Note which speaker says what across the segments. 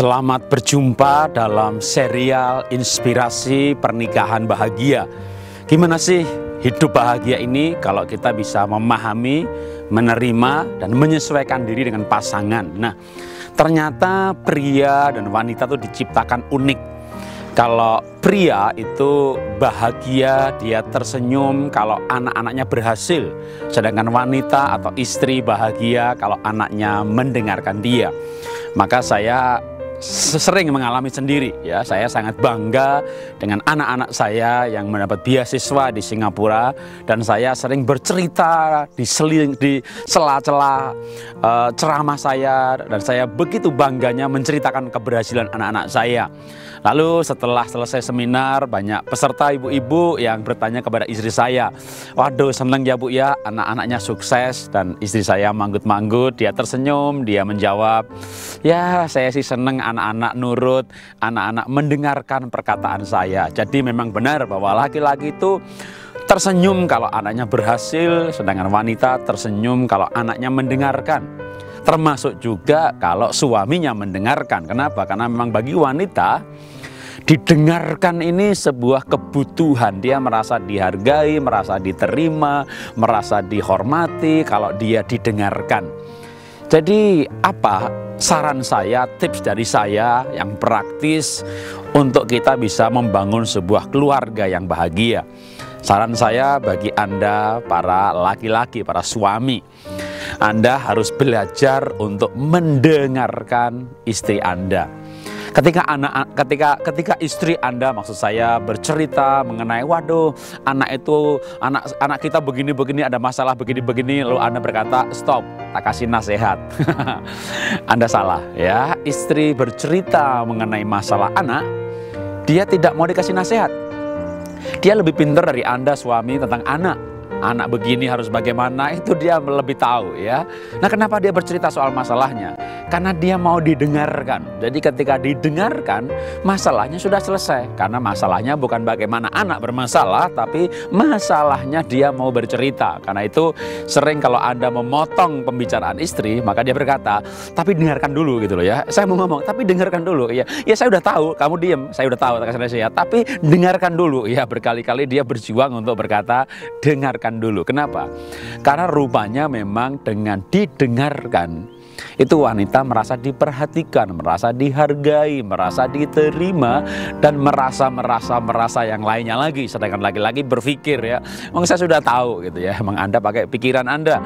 Speaker 1: Selamat berjumpa dalam serial Inspirasi Pernikahan Bahagia. Gimana sih hidup bahagia ini kalau kita bisa memahami, menerima, dan menyesuaikan diri dengan pasangan. Nah, ternyata pria dan wanita itu diciptakan unik. Kalau pria itu bahagia, dia tersenyum kalau anak-anaknya berhasil. Sedangkan wanita atau istri bahagia kalau anaknya mendengarkan dia. Maka saya sering mengalami sendiri ya, saya sangat bangga dengan anak-anak saya yang mendapat beasiswa di Singapura, dan saya sering bercerita di sela-sela ceramah saya, dan saya begitu bangganya menceritakan keberhasilan anak-anak saya. Lalu setelah selesai seminar, banyak peserta ibu-ibu yang bertanya kepada istri saya, "Waduh, seneng ya Bu ya, anak-anaknya sukses." Dan istri saya manggut-manggut, dia tersenyum, dia menjawab, "Ya, saya sih seneng anak-anak nurut, anak-anak mendengarkan perkataan saya." Jadi memang benar bahwa laki-laki itu tersenyum kalau anaknya berhasil, sedangkan wanita tersenyum kalau anaknya mendengarkan. Termasuk juga kalau suaminya mendengarkan. Kenapa? Karena memang bagi wanita, didengarkan ini sebuah kebutuhan. Dia merasa dihargai, merasa diterima, merasa dihormati kalau dia didengarkan. Jadi apa saran saya, tips dari saya yang praktis untuk kita bisa membangun sebuah keluarga yang bahagia? Saran saya bagi Anda para laki-laki, para suami, Anda harus belajar untuk mendengarkan istri Anda. Ketika istri Anda, maksud saya, bercerita mengenai, waduh, anak kita begini-begini, ada masalah begini-begini, lalu Anda berkata, "Stop, tak kasih nasihat." Anda salah ya. Istri bercerita mengenai masalah anak, dia tidak mau dikasih nasihat. Dia lebih pintar dari Anda suami tentang anak. Anak begini harus bagaimana, itu dia lebih tahu ya. Nah, kenapa dia bercerita soal masalahnya? Karena dia mau didengarkan. Jadi ketika didengarkan, masalahnya sudah selesai. Karena masalahnya bukan bagaimana anak bermasalah, tapi masalahnya dia mau bercerita. Karena itu sering kalau Anda memotong pembicaraan istri, maka dia berkata, "Tapi dengarkan dulu," gitu loh ya. Saya mau ngomong, "Tapi dengarkan dulu." Ya, saya udah tahu, kamu diem. Saya udah tahu, tapi dengarkan dulu. Ya, berkali-kali dia berjuang untuk berkata, "Dengarkan dulu." Kenapa? Karena rupanya memang dengan didengarkan itu wanita merasa diperhatikan, merasa dihargai, merasa diterima, dan merasa yang lainnya lagi. Sedangkan laki-laki berpikir ya, "Emang saya sudah tahu," gitu ya. Emang Anda pakai pikiran Anda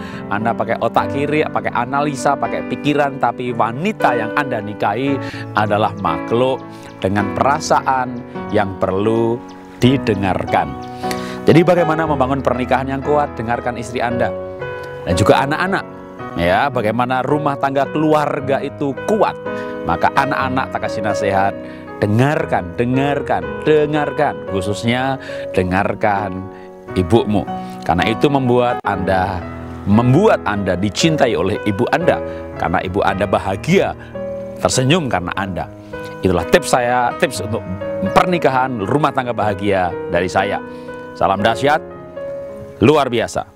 Speaker 1: pakai otak kiri, pakai analisa, pakai pikiran. Tapi wanita yang Anda nikahi adalah makhluk dengan perasaan yang perlu didengarkan. Jadi bagaimana membangun pernikahan yang kuat? Dengarkan istri Anda dan juga anak-anak. Ya, bagaimana rumah tangga keluarga itu kuat? Maka anak-anak tak kasih nasihat, dengarkan. Khususnya dengarkan ibumu. Karena itu membuat Anda dicintai oleh ibu Anda. Karena ibu Anda bahagia, tersenyum karena Anda. Itulah tips untuk pernikahan, rumah tangga bahagia dari saya. Salam dahsyat, luar biasa.